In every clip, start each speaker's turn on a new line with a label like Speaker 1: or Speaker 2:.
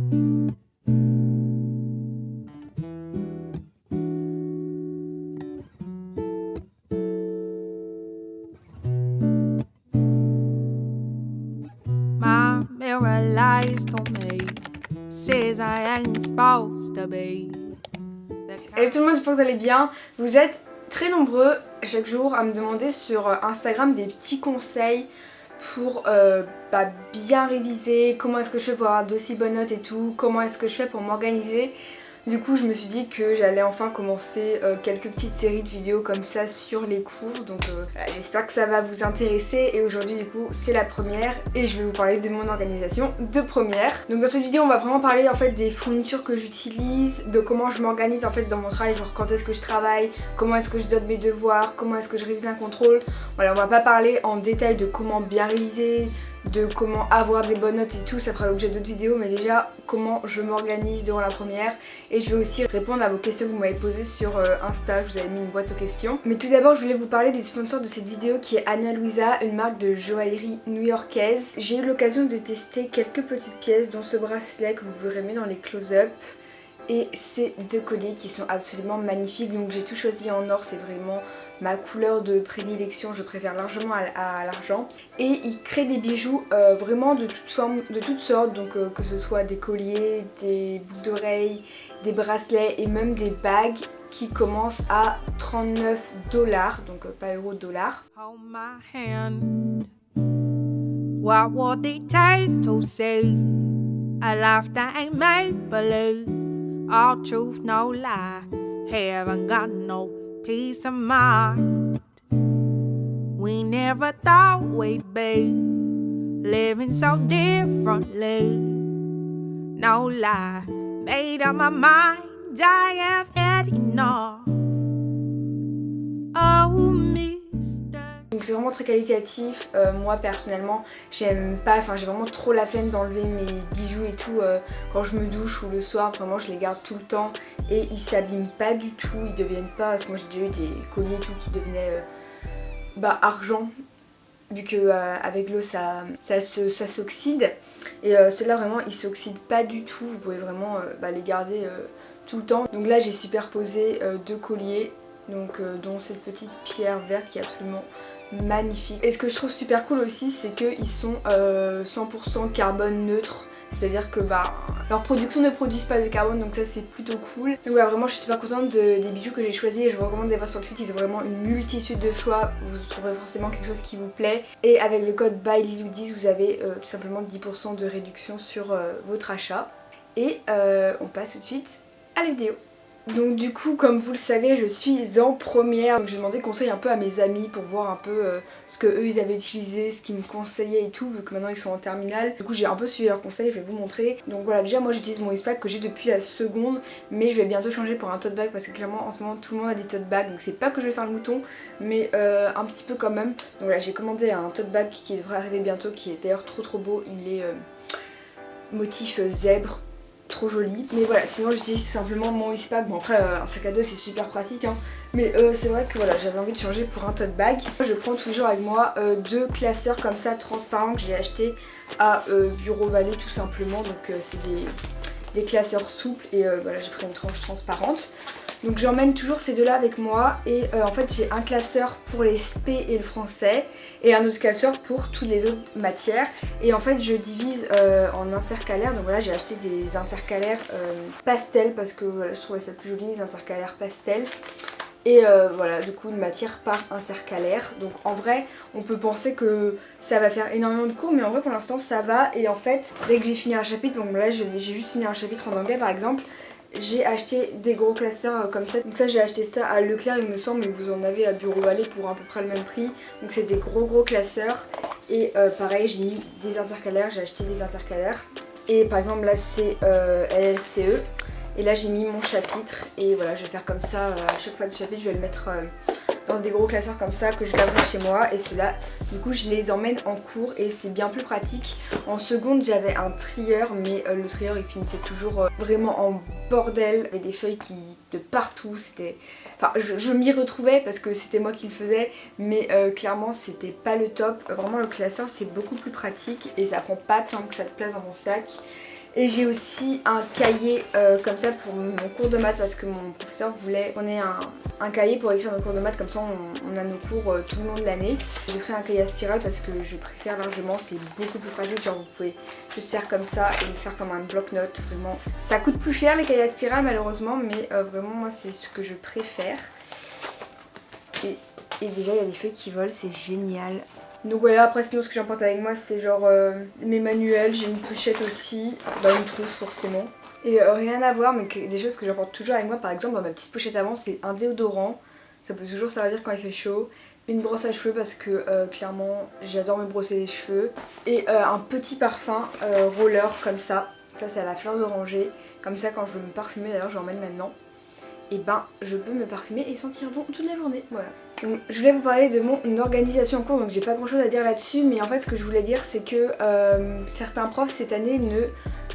Speaker 1: My mirror lies to me, says I ain't supposed to be.
Speaker 2: Hello tout le monde, j'espère que vous allez bien. Vous êtes très nombreux chaque jour à me demander sur Instagram des petits conseils pour bien réviser, comment est-ce que je fais pour avoir d'aussi bonnes notes et tout, comment est-ce que je fais pour m'organiser. Du coup je me suis dit que j'allais enfin commencer quelques petites séries de vidéos comme ça sur les cours, donc j'espère que ça va vous intéresser. Et aujourd'hui du coup c'est la première et je vais vous parler de mon organisation de première. Donc dans cette vidéo on va vraiment parler en fait des fournitures que j'utilise, de comment je m'organise en fait dans mon travail, genre quand est-ce que je travaille, comment est-ce que je donne mes devoirs, comment est-ce que je révise un contrôle. Voilà, on va pas parler en détail de comment bien réviser, de comment avoir des bonnes notes et tout, ça fera l'objet d'autres vidéos, mais déjà comment je m'organise durant la première. Et je vais aussi répondre à vos questions que vous m'avez posées sur Insta, je vous avais mis une boîte aux questions. Mais tout d'abord je voulais vous parler du sponsor de cette vidéo qui est Ana Luisa, une marque de joaillerie new-yorkaise. J'ai eu l'occasion de tester quelques petites pièces dont ce bracelet que vous verrez mieux dans les close-up. Et ces deux colliers qui sont absolument magnifiques, donc j'ai tout choisi en or, c'est vraiment ma couleur de prédilection, je préfère largement à l'argent. Et ils créent des bijoux vraiment de toutes formes, de toutes sortes, donc que ce soit des colliers, des boucles d'oreilles, des bracelets et même des bagues qui commencent à 39 $, donc pas euros, dollars.
Speaker 1: Hold my hand. What would it take to see a life that ain't make believe? All truth, no lie. Haven't got no peace of mind. We never thought we'd be living so differently. No lie, made up my mind. I have had enough. Oh, mister.
Speaker 2: Donc c'est vraiment très qualitatif. Moi personnellement j'aime pas, enfin j'ai vraiment trop la flemme d'enlever mes bijoux et tout quand je me douche ou le soir, vraiment je les garde tout le temps et ils s'abîment pas du tout, ils deviennent pas, parce que moi j'ai déjà eu des colliers et tout qui devenaient argent, vu que avec l'eau ça s'oxyde, et ceux-là vraiment ils s'oxydent pas du tout, vous pouvez vraiment les garder tout le temps. Donc là j'ai superposé deux colliers, donc dont cette petite pierre verte qui est absolument magnifique. Et ce que je trouve super cool aussi, c'est qu'ils sont 100% carbone neutre, c'est à dire que leur production ne produisent pas de carbone, donc ça c'est plutôt cool. Donc voilà, vraiment je suis super contente des bijoux que j'ai choisis et je vous recommande d'aller voir sur le site, ils ont vraiment une multitude de choix, vous trouverez forcément quelque chose qui vous plaît. Et avec le code BYLILOU10 vous avez tout simplement 10% de réduction sur votre achat. Et on passe tout de suite à la vidéo. Donc du coup, comme vous le savez, je suis en première, donc j'ai demandé conseil un peu à mes amis pour voir un peu ce que eux ils avaient utilisé, ce qu'ils me conseillaient et tout, vu que maintenant ils sont en terminale. Du coup j'ai un peu suivi leurs conseils, je vais vous montrer. Donc voilà, déjà moi j'utilise mon Eastpak que j'ai depuis la seconde, mais je vais bientôt changer pour un tote bag parce que clairement en ce moment tout le monde a des tote bags, donc c'est pas que je vais faire le mouton, mais un petit peu quand même. Donc voilà, j'ai commandé un tote bag qui devrait arriver bientôt, qui est d'ailleurs trop beau, il est motif zèbre. Trop joli, mais voilà, sinon j'utilise tout simplement mon Eastpak. Bon après un sac à dos c'est super pratique hein, mais c'est vrai que voilà, j'avais envie de changer pour un tote bag. Je prends toujours avec moi deux classeurs comme ça transparents que j'ai acheté à Bureau Vallée tout simplement, donc c'est des classeurs souples et voilà, j'ai pris une tranche transparente. Donc j'emmène toujours ces deux là avec moi et en fait j'ai un classeur pour les SP et le français et un autre classeur pour toutes les autres matières, et en fait je divise en intercalaires. Donc voilà, j'ai acheté des intercalaires pastel parce que voilà, je trouvais ça plus joli, les intercalaires pastel. Et voilà, du coup une matière par intercalaire. Donc en vrai on peut penser que ça va faire énormément de cours, mais en vrai pour l'instant ça va. Et en fait dès que j'ai fini un chapitre, donc là j'ai juste fini un chapitre en anglais par exemple, j'ai acheté des gros classeurs comme ça. Donc ça j'ai acheté ça à Leclerc il me semble, mais vous en avez à Bureau Vallée pour à peu près le même prix. Donc c'est des gros classeurs. Et pareil j'ai mis des intercalaires, j'ai acheté des intercalaires. Et par exemple là c'est LLCE. Et là j'ai mis mon chapitre et voilà, je vais faire comme ça à chaque fois de chapitre, je vais le mettre dans des gros classeurs comme ça que je garderai chez moi. Et ceux-là du coup je les emmène en cours et c'est bien plus pratique. En seconde j'avais un trieur, mais le trieur il finissait toujours vraiment en bordel, avec des feuilles qui de partout, c'était... Enfin je m'y retrouvais parce que c'était moi qui le faisais, mais clairement c'était pas le top. Vraiment le classeur c'est beaucoup plus pratique et ça prend pas tant que ça de place dans mon sac. Et j'ai aussi un cahier comme ça pour mon cours de maths parce que mon professeur voulait qu'on ait un cahier pour écrire nos cours de maths, comme ça on a nos cours tout le long de l'année. J'ai pris un cahier à spirale parce que je préfère largement, c'est beaucoup plus pratique, genre vous pouvez juste faire comme ça et le faire comme un bloc-notes, vraiment. Ça coûte plus cher les cahiers à spirale malheureusement, mais vraiment moi c'est ce que je préfère. Et déjà il y a des feuilles qui volent, c'est génial. Donc voilà, après sinon ce que j'emporte avec moi c'est genre mes manuels, j'ai une pochette aussi, une trousse forcément. Et rien à voir, mais des choses que j'emporte toujours avec moi, par exemple dans ma petite pochette avant, c'est un déodorant, ça peut toujours servir quand il fait chaud, une brosse à cheveux parce que clairement j'adore me brosser les cheveux, et un petit parfum roller comme ça c'est à la fleur d'oranger, comme ça quand je veux me parfumer, d'ailleurs j'en mets maintenant, et je peux me parfumer et sentir bon toute la journée, voilà. Donc, je voulais vous parler de mon organisation en cours, donc j'ai pas grand chose à dire là-dessus, mais en fait ce que je voulais dire c'est que certains profs cette année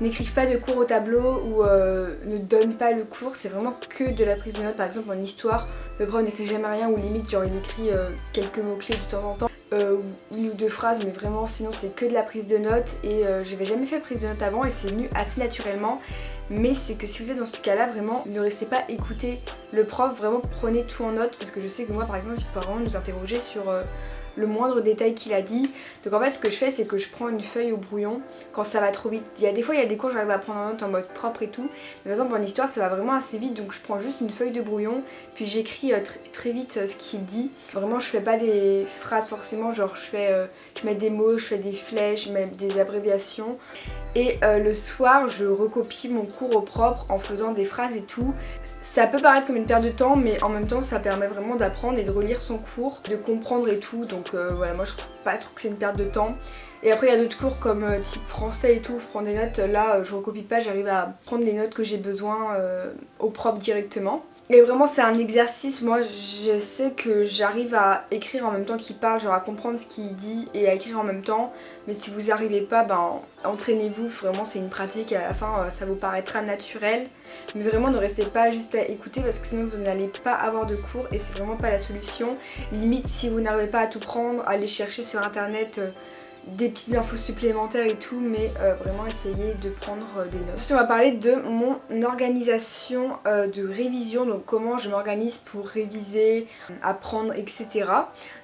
Speaker 2: n'écrivent pas de cours au tableau ou ne donnent pas le cours, c'est vraiment que de la prise de notes. Par exemple en histoire, le prof n'écrit jamais rien ou limite genre il écrit quelques mots-clés de temps en temps. Une ou deux phrases, mais vraiment sinon c'est que de la prise de notes, et j'avais jamais fait prise de notes avant et c'est venu assez naturellement. Mais c'est que si vous êtes dans ce cas là, vraiment ne restez pas écouter le prof, vraiment prenez tout en note, parce que je sais que moi par exemple il peut vraiment nous interroger sur le moindre détail qu'il a dit. Donc en fait ce que je fais c'est que je prends une feuille au brouillon quand ça va trop vite. Des fois il y a des cours j'arrive à prendre en note en mode propre et tout, mais par exemple en histoire ça va vraiment assez vite, donc je prends juste une feuille de brouillon puis j'écris très vite ce qu'il dit. Vraiment je fais pas des phrases forcément, genre je mets des mots, je fais des flèches, je mets des abréviations, et le soir je recopie mon cours au propre en faisant des phrases et tout. Ça peut paraître comme une perte de temps, mais en même temps ça permet vraiment d'apprendre et de relire son cours, de comprendre et tout. Donc voilà, moi je trouve pas trop que c'est une perte de temps. Et après il y a d'autres cours comme type français et tout, je prends des notes, là je recopie pas, j'arrive à prendre les notes que j'ai besoin au propre directement. Et vraiment c'est un exercice, moi je sais que j'arrive à écrire en même temps qu'il parle, genre à comprendre ce qu'il dit et à écrire en même temps. Mais si vous n'y arrivez pas, entraînez-vous, vraiment c'est une pratique et à la fin ça vous paraîtra naturel. Mais vraiment ne restez pas juste à écouter parce que sinon vous n'allez pas avoir de cours et c'est vraiment pas la solution. Limite si vous n'arrivez pas à tout prendre, allez chercher sur internet des petites infos supplémentaires et tout, mais vraiment essayez de prendre des notes. Ensuite on va parler de mon organisation de révision, donc comment je m'organise pour réviser, apprendre, etc.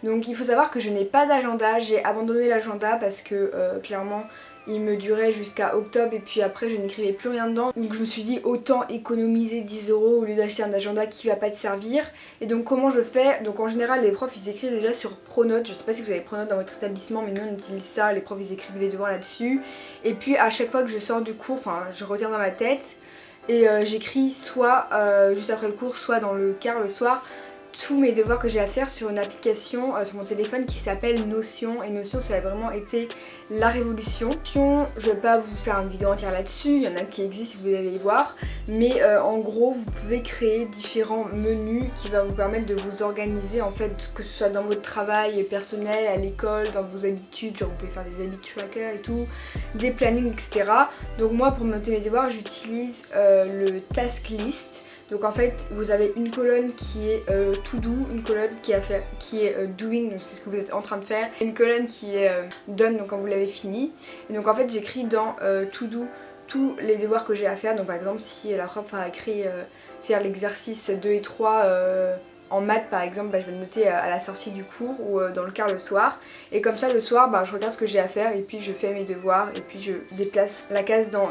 Speaker 2: Donc il faut savoir que je n'ai pas d'agenda, j'ai abandonné l'agenda parce que clairement il me durait jusqu'à octobre et puis après je n'écrivais plus rien dedans. Donc je me suis dit autant économiser 10 € au lieu d'acheter un agenda qui va pas te servir. Et donc comment je fais? Donc en général les profs ils écrivent déjà sur Pronote. Je sais pas si vous avez Pronote dans votre établissement, mais nous on utilise ça, les profs ils écrivent les devoirs là-dessus. Et puis à chaque fois que je sors du cours, je retiens dans ma tête et j'écris soit juste après le cours, soit dans le quart le soir, tous mes devoirs que j'ai à faire sur une application sur mon téléphone qui s'appelle Notion. Et Notion ça a vraiment été la révolution. Je vais pas vous faire une vidéo entière là-dessus, il y en a qui existent si vous allez les voir, mais en gros vous pouvez créer différents menus qui va vous permettre de vous organiser en fait, que ce soit dans votre travail personnel, à l'école, dans vos habitudes, genre vous pouvez faire des habitudes trackers et tout, des plannings, etc. Donc moi pour noter mes devoirs j'utilise le task list. Donc en fait vous avez une colonne qui est to do, une colonne qui est doing, donc c'est ce que vous êtes en train de faire, et une colonne qui est done, donc quand vous l'avez fini. Et donc en fait j'écris dans to do tous les devoirs que j'ai à faire. Donc par exemple si la prof a écrit faire l'exercice 2 et 3 en maths par exemple, je vais le noter à la sortie du cours ou dans le quart le soir. Et comme ça le soir je regarde ce que j'ai à faire et puis je fais mes devoirs et puis je déplace la case dans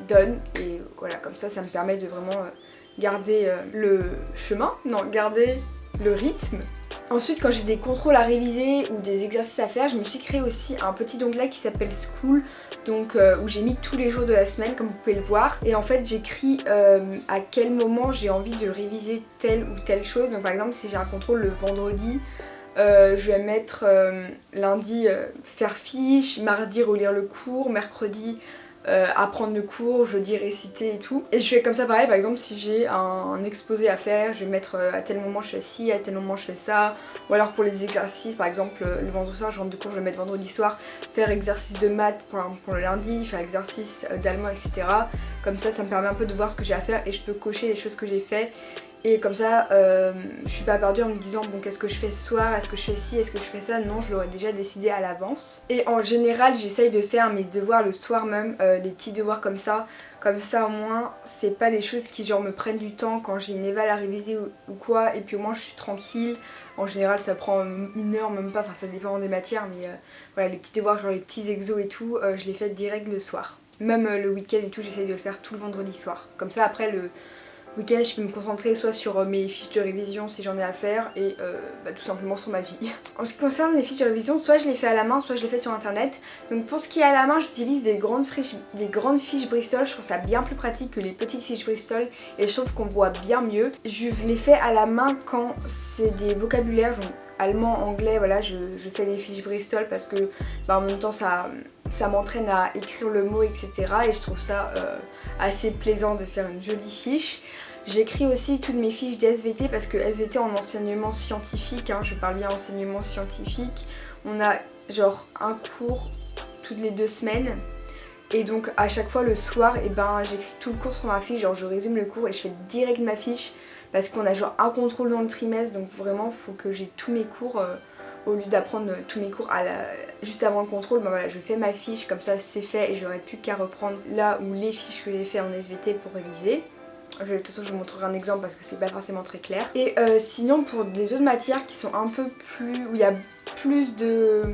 Speaker 2: done. Et voilà, comme ça me permet de vraiment garder garder le rythme. Ensuite quand j'ai des contrôles à réviser ou des exercices à faire, je me suis créé aussi un petit onglet qui s'appelle School, donc où j'ai mis tous les jours de la semaine comme vous pouvez le voir. Et en fait j'écris à quel moment j'ai envie de réviser telle ou telle chose. Donc par exemple si j'ai un contrôle le vendredi, je vais mettre lundi faire fiche, mardi relire le cours, mercredi apprendre le cours, jeudi réciter et tout. Et je fais comme ça pareil, par exemple si j'ai un exposé à faire, je vais mettre à tel moment je fais ci, à tel moment je fais ça. Ou alors pour les exercices, par exemple le vendredi soir je rentre du cours, je vais mettre vendredi soir, faire exercice de maths pour le lundi, faire exercice d'allemand, etc. Comme ça me permet un peu de voir ce que j'ai à faire et je peux cocher les choses que j'ai fait. Et comme ça, je suis pas perdue en me disant bon qu'est-ce que je fais ce soir, est-ce que je fais ci, est-ce que je fais ça. Non, je l'aurais déjà décidé à l'avance. Et en général, j'essaye de faire mes devoirs le soir même, des petits devoirs comme ça. Comme ça au moins, c'est pas des choses qui genre me prennent du temps quand j'ai une éval à réviser ou quoi. Et puis au moins je suis tranquille. En général ça prend 1 heure même pas, enfin ça dépend des matières. Mais voilà, les petits devoirs, genre les petits exos et tout, je les fais direct le soir. Même le week-end et tout, j'essaye de le faire tout le vendredi soir. Comme ça après le week-end je peux me concentrer soit sur mes fiches de révision si j'en ai à faire et tout simplement sur ma vie. En ce qui concerne les fiches de révision, soit je les fais à la main, soit je les fais sur internet. Donc pour ce qui est à la main, j'utilise des grandes fiches Bristol. Je trouve ça bien plus pratique que les petites fiches Bristol et je trouve qu'on voit bien mieux. Je les fais à la main quand c'est des vocabulaires, genre allemand, anglais, voilà, je fais des fiches Bristol parce que en même temps ça m'entraîne à écrire le mot, etc. Et je trouve ça assez plaisant de faire une jolie fiche. J'écris aussi toutes mes fiches d'SVT parce que SVT en enseignement scientifique, hein, je parle bien enseignement scientifique, on a genre un cours toutes les 2 semaines. Et donc à chaque fois le soir, j'écris tout le cours sur ma fiche, genre je résume le cours et je fais direct ma fiche parce qu'on a genre un contrôle dans le trimestre, donc vraiment faut que j'ai tous mes cours, au lieu d'apprendre tous mes cours juste avant le contrôle, voilà, je fais ma fiche, comme ça c'est fait et j'aurai plus qu'à reprendre là où les fiches que j'ai fait en SVT pour réviser. De toute façon je vous montrerai un exemple parce que c'est pas forcément très clair. Et sinon pour les autres matières qui sont un peu plus, où il y a plus de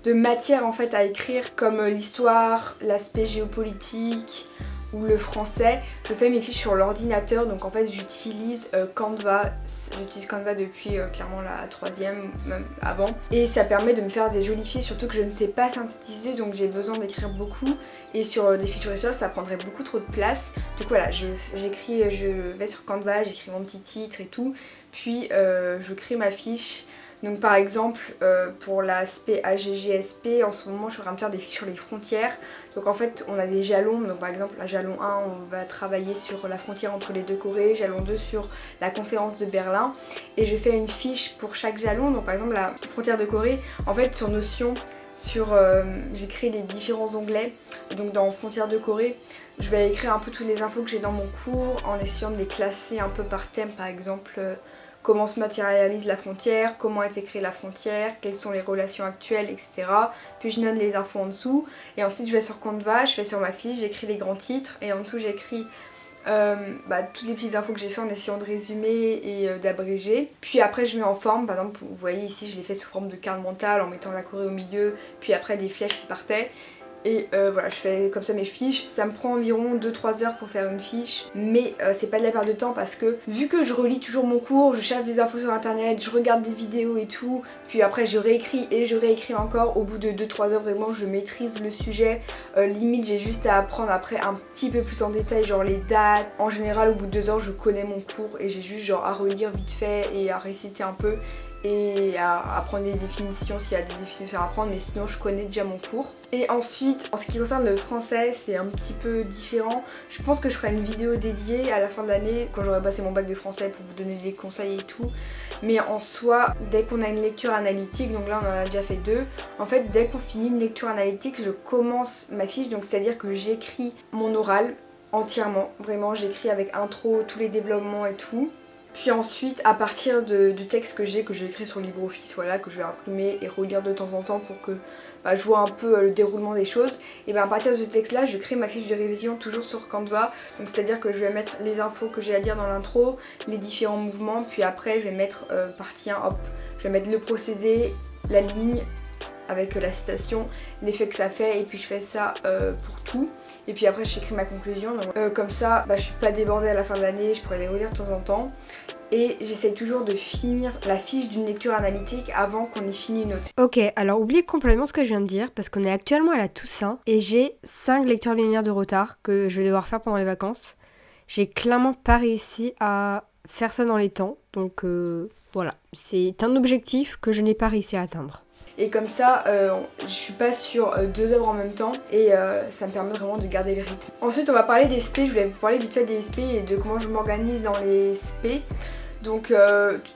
Speaker 2: matière en fait à écrire, comme l'histoire, l'aspect géopolitique ou le français, je fais mes fiches sur l'ordinateur. Donc en fait j'utilise Canva, j'utilise Canva depuis clairement la 3e, même avant, et ça permet de me faire des jolies fiches, surtout que je ne sais pas synthétiser donc j'ai besoin d'écrire beaucoup et sur des fiches Bristol ça prendrait beaucoup trop de place. Donc voilà, je vais sur Canva, j'écris mon petit titre et tout, puis je crée ma fiche. Donc par exemple pour l'aspect AGGSP, en ce moment je suis en train de faire des fiches sur les frontières. Donc en fait on a des jalons, donc par exemple à jalon 1 on va travailler sur la frontière entre les deux Corées, jalon 2 sur la conférence de Berlin. Et je fais une fiche pour chaque jalon, donc par exemple la frontière de Corée, en fait sur Notion, j'ai créé les différents onglets. Donc dans frontière de Corée, je vais écrire un peu toutes les infos que j'ai dans mon cours en essayant de les classer un peu par thème, par exemple comment se matérialise la frontière, comment a été créée la frontière, quelles sont les relations actuelles, etc. Puis je note les infos en dessous et ensuite je vais sur Canva, je fais sur ma fiche, j'écris les grands titres et en dessous j'écris toutes les petites infos que j'ai fait en essayant de résumer et d'abréger. Puis après je mets en forme, par exemple vous voyez ici je l'ai fait sous forme de carte mentale en mettant la Corée au milieu, puis après des flèches qui partaient. Et voilà, je fais comme ça mes fiches. Ça me prend environ 2-3 heures pour faire une fiche, mais c'est pas de la perte de temps parce que vu que je relis toujours mon cours, je cherche des infos sur internet, je regarde des vidéos et tout, puis après je réécris et je réécris encore. Au bout de 2-3 heures vraiment je maîtrise le sujet, limite j'ai juste à apprendre après un petit peu plus en détail, genre les dates. En général au bout de 2 heures je connais mon cours et j'ai juste genre à relire vite fait et à réciter un peu et à apprendre des définitions s'il y a des définitions à apprendre, mais sinon je connais déjà mon cours. Et ensuite en ce qui concerne le français c'est un petit peu différent. Je pense que je ferai une vidéo dédiée à la fin de l'année quand j'aurai passé mon bac de français pour vous donner des conseils et tout. Mais en soi dès qu'on a une lecture analytique, donc là on en a déjà fait 2, en fait dès qu'on finit une lecture analytique je commence ma fiche, donc c'est à dire que j'écris mon oral entièrement, vraiment j'écris avec intro, tous les développements et tout. Puis ensuite, à partir du texte que j'ai écrit sur LibreOffice, voilà, que je vais imprimer et relire de temps en temps pour que je vois un peu le déroulement des choses, et à partir de ce texte là, je crée ma fiche de révision toujours sur Canva. Donc c'est à dire que je vais mettre les infos que j'ai à dire dans l'intro, les différents mouvements, puis après je vais mettre partie 1, hop, je vais mettre le procédé, la ligne avec la citation, l'effet que ça fait, et puis je fais ça pour tout. Et puis après j'écris ma conclusion, donc, comme ça je suis pas débordée à la fin de l'année, je pourrais les relire de temps en temps. Et j'essaye toujours de finir la fiche d'une lecture analytique avant qu'on ait fini une autre.
Speaker 3: Ok, alors oubliez complètement ce que je viens de dire parce qu'on est actuellement à la Toussaint et j'ai 5 lectures linéaires de retard que je vais devoir faire pendant les vacances. J'ai clairement pas réussi à faire ça dans les temps, donc voilà, c'est un objectif que je n'ai pas réussi à atteindre.
Speaker 2: Et comme ça, je suis pas sur 2 œuvres en même temps et ça me permet vraiment de garder le rythme. Ensuite, on va parler des SP. Je voulais vous parler vite fait des SP et de comment je m'organise dans les SP. Donc,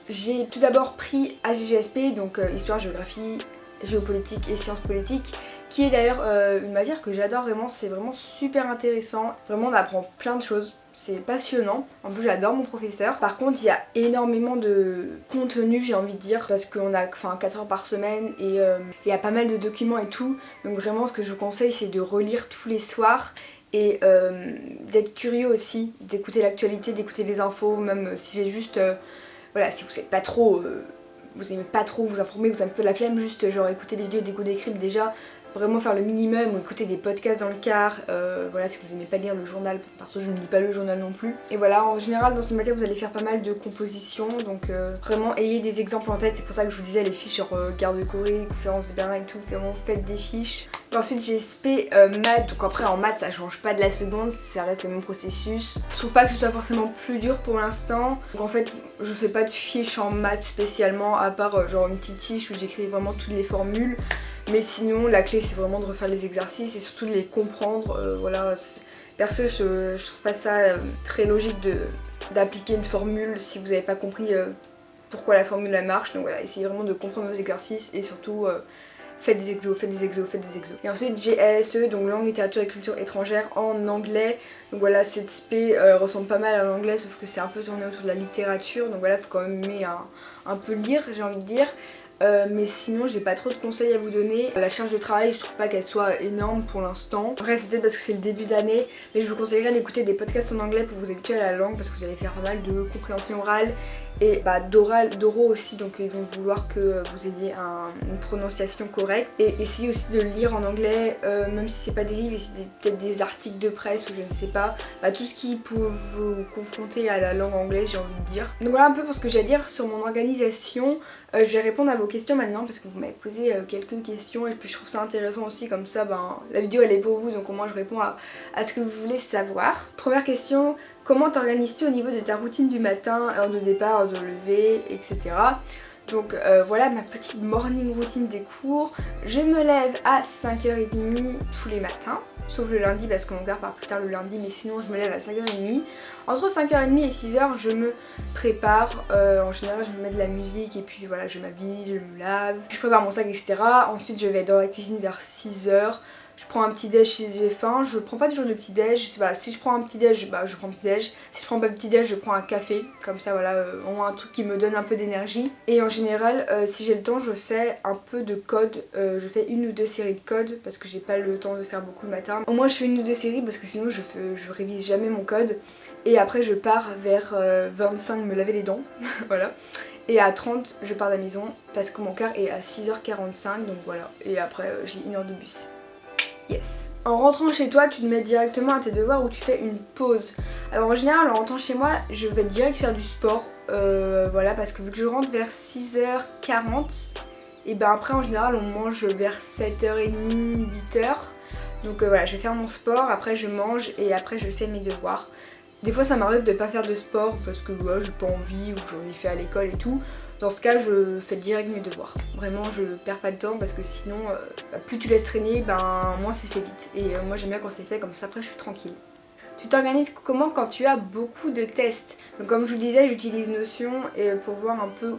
Speaker 2: j'ai tout d'abord pris AGGSP, donc Histoire, Géographie, Géopolitique et Sciences Politiques, qui est d'ailleurs une matière que j'adore vraiment, c'est vraiment super intéressant. Vraiment on apprend plein de choses. C'est passionnant, en plus j'adore mon professeur. Par contre il y a énormément de contenu j'ai envie de dire parce qu'on a 4 heures par semaine et il y a pas mal de documents et tout. Donc vraiment ce que je vous conseille c'est de relire tous les soirs et d'être curieux aussi, d'écouter l'actualité, d'écouter les infos, même si j'ai juste... voilà, si vous n'êtes pas trop... vous aimez pas trop vous informer, vous avez un peu la flemme, juste genre écouter des vidéos d'écho des cryptes déjà, vraiment faire le minimum ou écouter des podcasts dans le car, voilà si vous aimez pas lire le journal, parce que je ne lis pas le journal non plus. Et voilà, en général dans cette matière vous allez faire pas mal de compositions, donc vraiment ayez des exemples en tête, c'est pour ça que je vous disais les fiches sur Guerre de Corée, conférence de Berlin et tout, vraiment faites des fiches. Et ensuite j'ai SP maths, donc après en maths ça change pas de la seconde, ça reste le même processus. Je trouve pas que ce soit forcément plus dur pour l'instant, donc en fait je fais pas de fiches en maths spécialement, à part genre une petite fiche où j'écris vraiment toutes les formules. Mais sinon la clé c'est vraiment de refaire les exercices et surtout de les comprendre, voilà. Perso je trouve pas ça très logique d'appliquer une formule si vous n'avez pas compris pourquoi la formule elle marche. Donc voilà, essayez vraiment de comprendre vos exercices et surtout faites des exos, faites des exos, faites des exos. Et ensuite j'ai LSE, donc langue, littérature et culture étrangère en anglais. Donc voilà, cette spé ressemble pas mal à l'anglais sauf que c'est un peu tourné autour de la littérature. Donc voilà, faut quand même aimer un peu lire j'ai envie de dire. Mais sinon j'ai pas trop de conseils à vous donner. La charge de travail je trouve pas qu'elle soit énorme pour l'instant. Après c'est peut-être parce que c'est le début d'année, mais je vous conseillerais d'écouter des podcasts en anglais pour vous habituer à la langue parce que vous allez faire pas mal de compréhension orale et d'oraux aussi, donc ils vont vouloir que vous ayez une prononciation correcte. Et essayez aussi de lire en anglais, même si c'est pas des livres, essayez peut-être des articles de presse ou je ne sais pas, tout ce qui peut vous confronter à la langue anglaise j'ai envie de dire. Donc voilà un peu pour ce que j'ai à dire sur mon organisation. Je vais répondre à vos questions maintenant parce que vous m'avez posé quelques questions et puis je trouve ça intéressant aussi, comme ça la vidéo elle est pour vous, donc au moins je réponds à ce que vous voulez savoir. Première question, comment t'organises-tu au niveau de ta routine du matin, heure de départ, heure de lever, etc. Donc voilà ma petite morning routine des cours. Je me lève à 5h30 tous les matins, sauf le lundi parce que mon père part plus tard le lundi, mais sinon je me lève à 5h30. Entre 5h30 et 6h je me prépare, en général je me mets de la musique et puis voilà je m'habille, je me lave, je prépare mon sac etc. Ensuite je vais dans la cuisine vers 6h. Je prends un petit déj si j'ai faim, je prends pas toujours de petit déj, voilà, si je prends un petit déj, je prends un petit déj, si je prends pas de petit déj, je prends un café, comme ça voilà, au moins un truc qui me donne un peu d'énergie. Et en général, si j'ai le temps, je fais un peu de code, je fais 1 ou 2 séries de code parce que j'ai pas le temps de faire beaucoup le matin. Au moins je fais 1 ou 2 séries parce que sinon je révise jamais mon code. Et après je pars vers 25 me laver les dents, voilà. Et à 30 je pars de la maison parce que mon car est à 6h45, donc voilà. Et après j'ai 1 heure de bus. Yes. En rentrant chez toi, tu te mets directement à tes devoirs ou tu fais une pause. Alors en général, en rentrant chez moi, je vais direct faire du sport. Voilà, parce que vu que je rentre vers 6h40, et ben après en général on mange vers 7h30, 8h. Donc voilà, je vais faire mon sport, après je mange et après je fais mes devoirs. Des fois ça m'arrive de pas faire de sport parce que j'ai pas envie ou que j'en ai fait à l'école et tout. Dans ce cas je fais direct mes devoirs. Vraiment je perds pas de temps parce que sinon plus tu laisses traîner, moins c'est fait vite. Et moi j'aime bien quand c'est fait comme ça, après je suis tranquille. Tu t'organises comment quand tu as beaucoup de tests? Donc comme je vous disais, j'utilise Notion pour voir un peu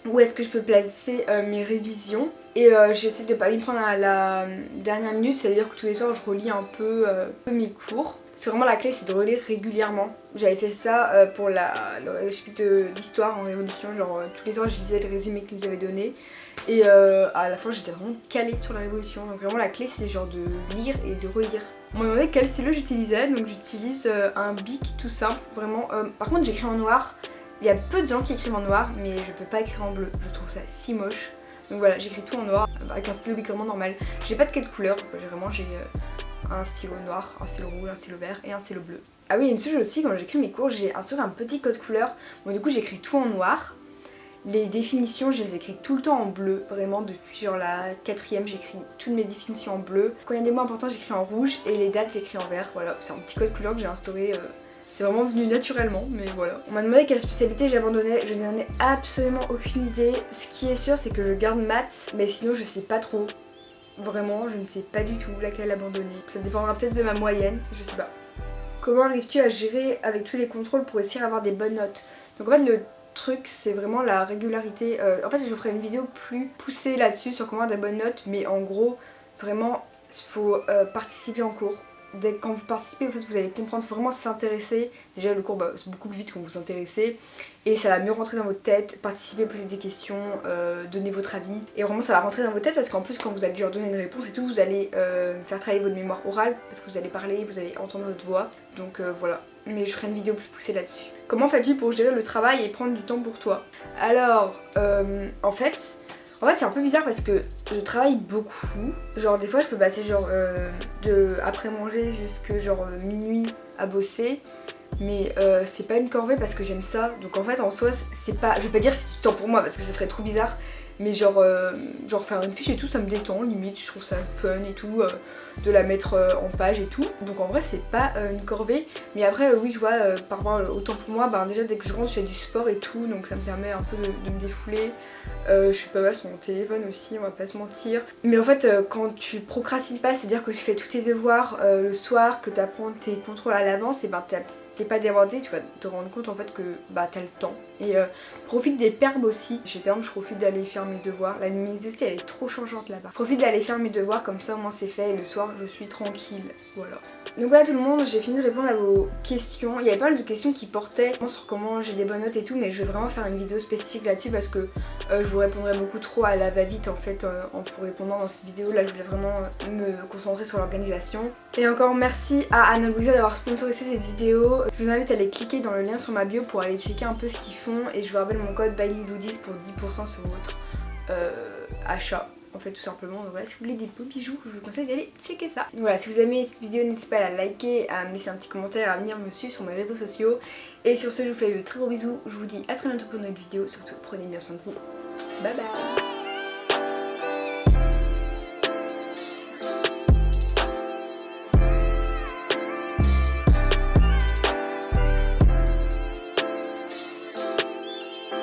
Speaker 2: où est-ce que je peux placer mes révisions. Et j'essaie de pas m'y prendre à la dernière minute, c'est-à-dire que tous les soirs je relis un peu mes cours. C'est vraiment la clé, c'est de relire régulièrement. J'avais fait ça pour le chapitre d'histoire en révolution, genre tous les soirs je lisais le résumé qu'ils nous avaient donné. Et à la fin j'étais vraiment calée sur la révolution. Donc vraiment la clé c'est genre de lire et de relire. On m'a demandé quel stylo j'utilisais, donc j'utilise un Bic tout simple, vraiment. Par contre j'écris en noir. Il y a peu de gens qui écrivent en noir, mais je peux pas écrire en bleu, je trouve ça si moche. Donc voilà, j'écris tout en noir avec un stylo Bic vraiment normal. J'ai pas de quelle couleur, j'ai un stylo noir, un stylo rouge, un stylo vert et un stylo bleu. Ah oui, une chose aussi, quand j'écris mes cours, j'ai un petit code couleur. Bon, du coup, j'écris tout en noir. Les définitions, je les écris tout le temps en bleu. Vraiment, depuis genre la 4ème, j'écris toutes mes définitions en bleu. Quand il y a des mots importants, j'écris en rouge. Et les dates, j'écris en vert. Voilà, c'est un petit code couleur que j'ai instauré. C'est vraiment venu naturellement, mais voilà. On m'a demandé quelle spécialité j'abandonnais. Je n'en ai absolument aucune idée. Ce qui est sûr, c'est que je garde maths. Mais sinon, je sais pas trop. Vraiment, je ne sais pas du tout laquelle abandonner. Ça dépendra peut-être de ma moyenne, je sais pas. Comment arrives-tu à gérer avec tous les contrôles pour essayer d'avoir des bonnes notes? Donc en fait le truc c'est vraiment la régularité. En fait je vous ferai une vidéo plus poussée là-dessus sur comment avoir des bonnes notes, mais en gros Vraiment, il faut participer en cours. Quand vous participez, en fait, vous allez comprendre, faut vraiment s'intéresser. Déjà le cours c'est beaucoup plus vite quand vous vous intéressez et ça va mieux rentrer dans votre tête. Participez, posez des questions, donnez votre avis et vraiment ça va rentrer dans votre tête parce qu'en plus quand vous allez leur donner une réponse et tout, vous allez faire travailler votre mémoire orale parce que vous allez parler, vous allez entendre votre voix. Donc voilà, mais je ferai une vidéo plus poussée là-dessus. Comment fais-tu pour gérer le travail et prendre du temps pour toi? Alors, en fait c'est un peu bizarre parce que je travaille beaucoup. Genre des fois je peux passer genre après manger jusque genre minuit à bosser. Mais c'est pas une corvée parce que j'aime ça. Donc en fait en soi c'est pas... Je vais pas dire c'est du temps pour moi parce que ça serait trop bizarre. Mais genre faire une fiche et tout ça me détend limite. Je trouve ça fun et tout. De la mettre en page et tout. Donc en vrai c'est pas une corvée. Mais après oui je vois par rapport au temps pour moi, déjà dès que je rentre je fais du sport et tout. Donc ça me permet un peu de me défouler. Je suis pas mal sur mon téléphone aussi, on va pas se mentir. Mais en fait quand tu procrastines pas, c'est à dire que tu fais tous tes devoirs le soir, que tu apprends tes contrôles à l'avance, et t'es pas débordé, tu vas te rendre compte en fait que t'as le temps. Et profite des perbes aussi. Par exemple je profite d'aller faire mes devoirs. La nuit aussi elle est trop changeante là-bas. Profite d'aller faire mes devoirs comme ça au moins c'est fait et le soir je suis tranquille. Voilà. Donc voilà tout le monde, j'ai fini de répondre à vos questions. Il y avait pas mal de questions qui portaient sur comment j'ai des bonnes notes et tout, mais je vais vraiment faire une vidéo spécifique là-dessus parce que je vous répondrai beaucoup trop à la va-vite en fait en vous répondant dans cette vidéo. Là je voulais vraiment me concentrer sur l'organisation. Et encore merci à Anna Louisa d'avoir sponsorisé cette vidéo. Je vous invite à aller cliquer dans le lien sur ma bio pour aller checker un peu ce qu'ils font et je vous rappelle mon code BAILEYLOU10 pour 10% sur votre achat. En fait tout simplement, donc voilà, si vous voulez des beaux bijoux, je vous conseille d'aller checker ça. Donc voilà, si vous aimez cette vidéo, n'hésitez pas à la liker, à me laisser un petit commentaire, à venir me suivre sur mes réseaux sociaux. Et sur ce, je vous fais de très gros bisous, je vous dis à très bientôt pour une autre vidéo, surtout prenez bien soin de vous. Bye bye.